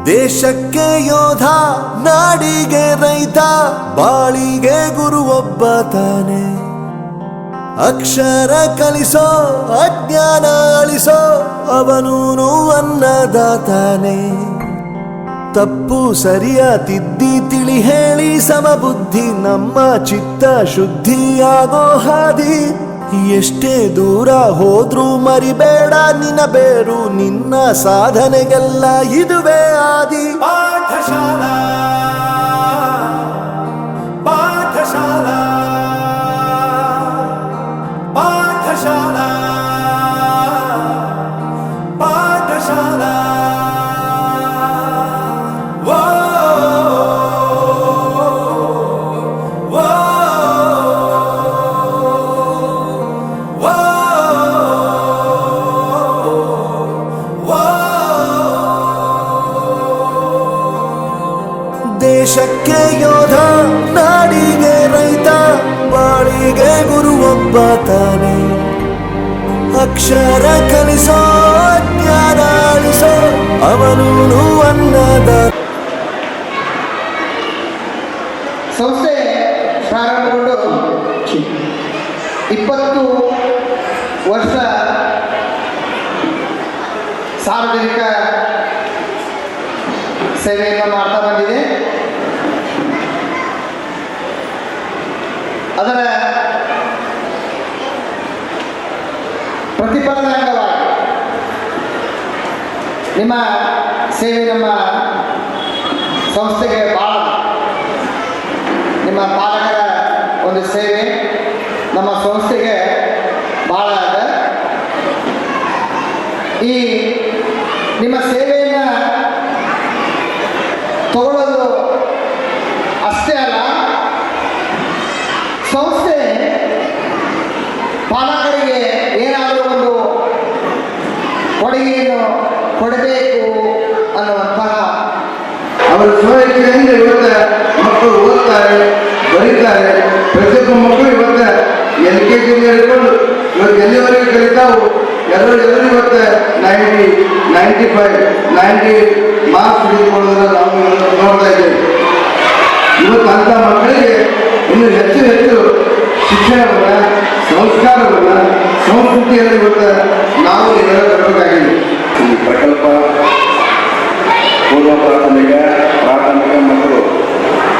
ದೇಶಕ್ಕೆ ಯೋಧ, ನಾಡಿಗೆ ರೈತ, ಬಾಳಿಗೆ ಗುರು ಒಬ್ಬ ತಾನೆ. ಅಕ್ಷರ ಕಲಿಸೋ, ಅಜ್ಞಾನ ಅಳಿಸೋ, ಅವನೂನು ಅನ್ನದಾತಾನೆ. ತಪ್ಪು ಸರಿಯ ತಿದ್ದಿ ತಿಳಿ ಹೇಳಿ ಸಮಬುದ್ಧಿ ನಮ್ಮ ಚಿತ್ತ ಶುದ್ಧಿಯಾಗೋ ಹಾದಿ. ಎಷ್ಟೇ ದೂರ ಹೋದ್ರೂ ಮರಿಬೇಡ ನಿನ್ನ ಬೇರು, ನಿನ್ನ ಸಾಧನೆಗೆಲ್ಲ ಇದುವೇ ಆದಿ. ಪಾಠಶಾಲಾ ಪಾಠಶಾಲಾ ಪಾಠಶಾಲಾ ಪಾಠಶಾಲಾ. ದೇಶಕ್ಕೆ ಯೋಧ, ನಾಡಿಗೆ ರೈತ, ಬಾಳಿಗೆ ಗುರು ಒಬ್ಬ ತಾನೆ. ಅಕ್ಷರ ಕಲಿಸೋ, ಜ್ಞಾನ ಅಳಿಸೋ, ಅವನೂನು ಅನ್ನದ. ಸಂಸ್ಥೆ ಪ್ರಾರಂಭಗೊಂಡು 20 ವರ್ಷ ಸಾರ್ವಜನಿಕ ಸೇವೆಯನ್ನು ಮಾಡ್ತಾ ಬಂದಿದೆ. ಅದರ ಪ್ರತಿಫಲದ ಅಂಗವಾಗಿ ನಿಮ್ಮ ಸೇವೆ ನಮ್ಮ ಸಂಸ್ಥೆಗೆ ಭಾಳ, ನಿಮ್ಮ ಪಾಲಕರ ಒಂದು ಸೇವೆ ನಮ್ಮ ಸಂಸ್ಥೆಗೆ ಭಾಳ ಅದ. ಈ ನಿಮ್ಮ ಸೇವೆಯನ್ನು ತಗೊಳ್ಳೋದು ಅಷ್ಟೇ ಅಲ್ಲ, ಸಂಸ್ಥೆ ಪಾಲಕರಿಗೆ ಏನಾದರೂ ಒಂದು ಕೊಡುಗೆಯನ್ನು ಕೊಡಬೇಕು ಅನ್ನುವಂತಹ ಅವರ ಸ್ವಇಚ್ಛೆಯಿಂದ ಇವತ್ತು ಮಕ್ಕಳು ಓದ್ತಾರೆ, ಬರೀತಾರೆ. ಪ್ರತಿಯೊಬ್ಬ ಮಕ್ಕಳು ಇವತ್ತು LKG ಹಿಡ್ಕೊಂಡು ಇವತ್ತು ಎಲ್ಲಿವರೆಗೆ ಕಲಿತಾವು ಎಲ್ಲರೂ ಇವತ್ತು 90, 95, 90 ಮಾರ್ಕ್ಸ್ ಹಿಡಿದುಕೊಳ್ಳೋದನ್ನು ನಾವು ನೋಡ್ತಾ ಇದ್ದೇವೆ. ಇವತ್ತು ಅಂಥ ಮಕ್ಕಳಿಗೆ ಇನ್ನು ಹೆಚ್ಚು ಹೆಚ್ಚು ಶಿಕ್ಷಣವನ್ನು, ಸಂಸ್ಕಾರವನ್ನು, ಸಂಸ್ಕೃತಿಯನ್ನು ಇವತ್ತು ನಾವು ತರಬೇಕಾಗಿದೆ. ಈ ಪ್ರಕಲ್ಪ ಪೂರ್ವ ಪ್ರಾಥಮಿಕ, ಪ್ರಾಥಮಿಕ ಮತ್ತು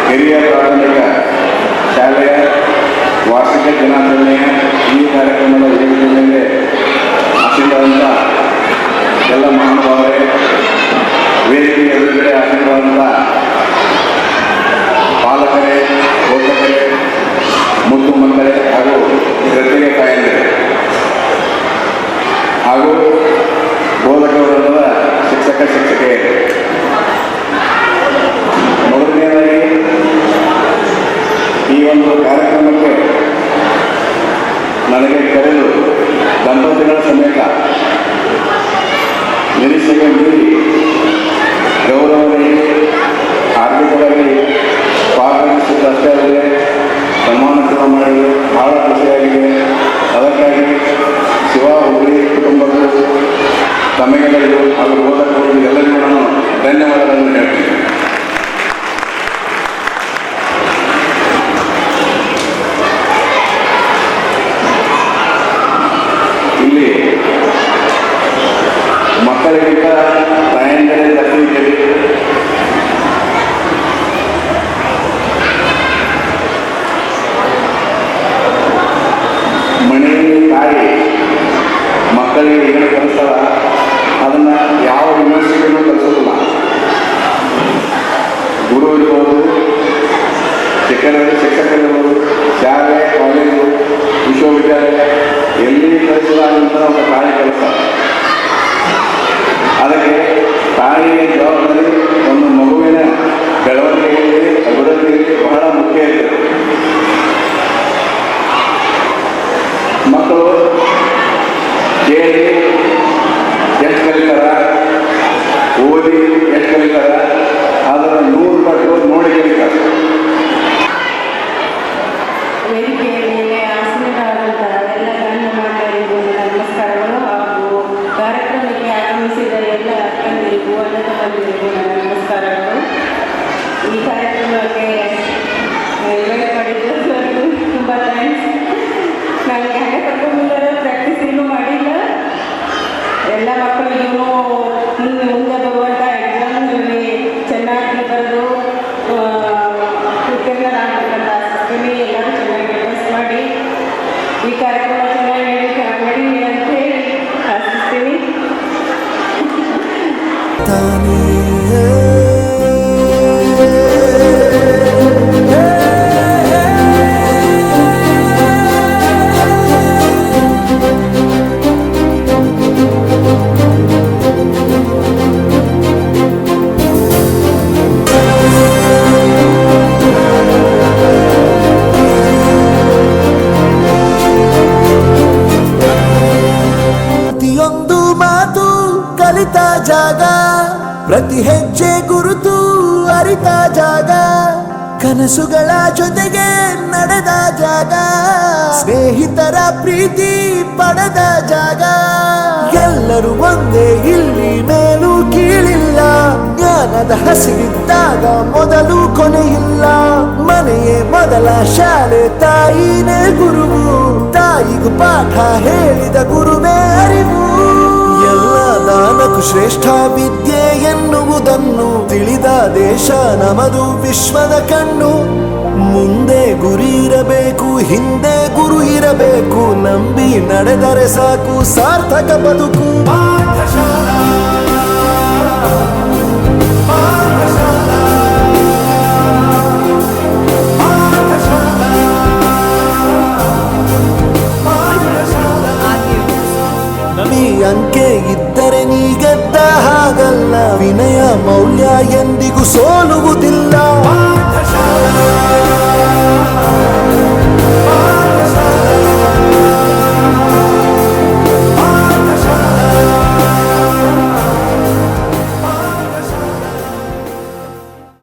ಹಿರಿಯ ಪ್ರಾಥಮಿಕ ಶಾಲೆಯ ವಾರ್ಷಿಕ ದಿನಾಚರಣೆಯ ಈ ಕಾರ್ಯಕ್ರಮದ ವೇದಿಕೆಯಲ್ಲಿ ಆಶೀರ್ವಾದಂಥ ಎಲ್ಲ ಮಹಾನುಭಾವರೇ, ವೇದಿಕೆ ಎದುರುಗಡೆ ಆಶೀರ್ವಾದಂಥ ಪಾಲಕರೇ, ಪೋಷಕರೇ, ಮುದ್ದು ಮಕ್ಕಳೇ ಹಾಗೂ ಶ್ರದ್ಧೆಗೆ ತಾಯಂದಿರೇ ಹಾಗೂ ಬೋಧಕ ವೃಂದದ ಶಿಕ್ಷಕ ಶಿಕ್ಷಕಿಯರು, ಮೊದಲನೇದಾಗಿ ಈ ಒಂದು ಕಾರ್ಯಕ್ರಮಕ್ಕೆ ನನಗೆ ಕರೆದು ದಂಪತಿಗಳ ಸಮೇತ ನಿರೀಕ್ಷೆಗೆ ಮೀರಿ ಗೌರವದಲ್ಲಿ ಆರ್ಥಿಕವಾಗಿ ಪಾಲ್ಗೊಳಿಸಿದ್ದಷ್ಟೇ ಅಲ್ಲದೆ ಸನ್ಮಾನ ಕೂಡ ಮಾಡಿ ಬಹಳ ಖುಷಿಯಾಗಿದೆ. ಅದಕ್ಕಾಗಿ ಶಿವ ಹುಬ್ಬಳ್ಳಿ ಕುಟುಂಬಕ್ಕೂ, ತಮಿಳುಗಳಿಗೂ ಹಾಗೂ ಬೋಧಕರು ಎಲ್ಲರಿಗೂ ನಾನು ಧನ್ಯವಾದಗಳನ್ನು ಹೇಳ್ತೀನಿ. ಇಲ್ಲಿ ಮಕ್ಕಳಿಗಿಂತ ತಾಯಂದಿರೇ ಜಾಸ್ತಿ ಇದ್ದೀರಿ. ಮನೆ ತಾಯಿ ಮಕ್ಕಳಿಗೆ ಏನು ಕಲಿಸ್ತಾರ ಅದನ್ನು ಯಾವ ಯೂನಿವರ್ಸಿಟಿನೂ ಕಲಿಸೋದಿಲ್ಲ. ಗುರು ಇರ್ಬೋದು, ಶಿಕ್ಷಕರಿರ್ಬೋದು, ಶಾಲೆ, ಕಾಲೇಜು, ವಿಶ್ವವಿದ್ಯಾಲಯ ಎಲ್ಲಿ ಕಲಿಸಿದಾಗಂತ ಒಂದು ತಾಯಿ ಕಲಿಸ್ತಾರೆ. ಅದಕ್ಕೆ ತಾಯಿಯ ಜವಾಬ್ದಾರಿ ಒಂದು ಮಗುವಿನ ಬೆಳವಣಿಗೆಯಲ್ಲಿ, ಅಭಿವೃದ್ಧಿಯಲ್ಲಿ ಬಹಳ ಮುಖ್ಯ ಇರ್ತದೆ. ಮಕ್ಕಳು ಕೇಳಿ ಎಷ್ಟು ಕಲಿತಾರ, ಓದಿ ಎಷ್ಟು ಕಲಿತಾರ, ಅದರ 100 ಪಟ್ಟು ನೋಡಿ ಕಲಿತಾರೆ. ವೇದಿಕೆಯ ಮೇಲೆ ಆಸೀನರಾದಂತಹ ಎಲ್ಲ ಗಣ್ಯ ಮಾತನಾಡಿರುವುದು ನಮಸ್ಕಾರಗಳು ಹಾಗೂ ಕಾರ್ಯಕ್ರಮಕ್ಕೆ ಆಗಮಿಸಿದ ಎಲ್ಲ ಬಂದಿರಬೇಕು, ಅಲ್ಲದ ಬಂದಿರಬೇಕು, ನನ್ನ ನಮಸ್ಕಾರಗಳು. ಈ ಕಾರ್ಯಕ್ರಮಕ್ಕೆ ಇನ್ವೈಟ್ ಮಾಡಿದ್ದು ತುಂಬ ಥ್ಯಾಂಕ್ಸ್. ನಾನು ಹ್ಯಾಂಗೆ ಕರ್ಕೊಂಡ್ಬಂದಾರ, ಪ್ರಾಕ್ಟೀಸ್ ಏನೂ ಮಾಡಿಲ್ಲ. ಎಲ್ಲ ಮಕ್ಕಳಿಗೂ ಮುಂದೆ ಬರುವಂಥ ಎಕ್ಸಾಮ್ನಲ್ಲಿ ಚೆನ್ನಾಗಿ ಬರೆದು ಉತ್ತೀರ್ಣರಾಗಬೇಕಂತ ಆಸಕ್ತಿನಿ. ಎಲ್ಲರೂ ಚೆನ್ನಾಗಿ ಅಭ್ಯಾಸ ಮಾಡಿ ಈ ಕಾರ್ಯಕ್ರಮ ಚೆನ್ನಾಗಿ ಮಾಡಿ ಅಂತ ಹೇಳಿ ಆಶಿಸ್ತೀನಿ. ತಾನೇ ಪ್ರತಿಯೊಂದು ಮಾತು ಕಲಿತ ಜಾಗ, ಪ್ರತಿ ಹೆಜ್ಜೆ ಗುರುತು ಅರಿತ ಜಾಗ, ಕನಸುಗಳ ಜೊತೆಗೆ ನಡೆದ ಜಾಗ, ಸ್ನೇಹಿತರ ಪ್ರೀತಿ ಪಡೆದ ಜಾಗ. ಎಲ್ಲರೂ ಒಂದೇ, ಇಲ್ಲಿ ಮೇಲೂ ಕೀಳಿಲ್ಲ. ಜ್ಞಾನದ ಹಸಿವಿದ್ದಾಗ ಮೊದಲು ಕೊನೆಯಿಲ್ಲ. ಮನೆಯೇ ಮೊದಲ ಶಾಲೆ, ತಾಯಿನೇ ಗುರುವು. ತಾಯಿಗೂ ಪಾಠ ಹೇಳಿದ ಗುರುವೇ ಅರಿವು. ಎಲ್ಲ ದಾನಕ್ಕೂ ಶ್ರೇಷ್ಠ ವಿದ್ಯೆ ಎನ್ನುವುದನ್ನು ತಿಳಿದ ದೇಶ ನಮದು, ವಿಶ್ವದ ಕಣ್ಣು. ಮುಂದೆ ಗುರಿ ಇರಬೇಕು, ಹಿಂದೆ ಗುರು ಇರಬೇಕು. ನಂಬಿ ನಡೆದರೆ ಸಾಕು, ಸಾರ್ಥಕ ಬದುಕು. ಪಾಠಶಾಲಾ ಅಂಕೆ ಇದ್ದರೆ ನೀ ಗೆದ್ದ ಹಾಗಲ್ಲ. ವಿನಯ ಮೌಲ್ಯ ಎಂದಿಗೂ ಸೋಲುವುದಿಲ್ಲ.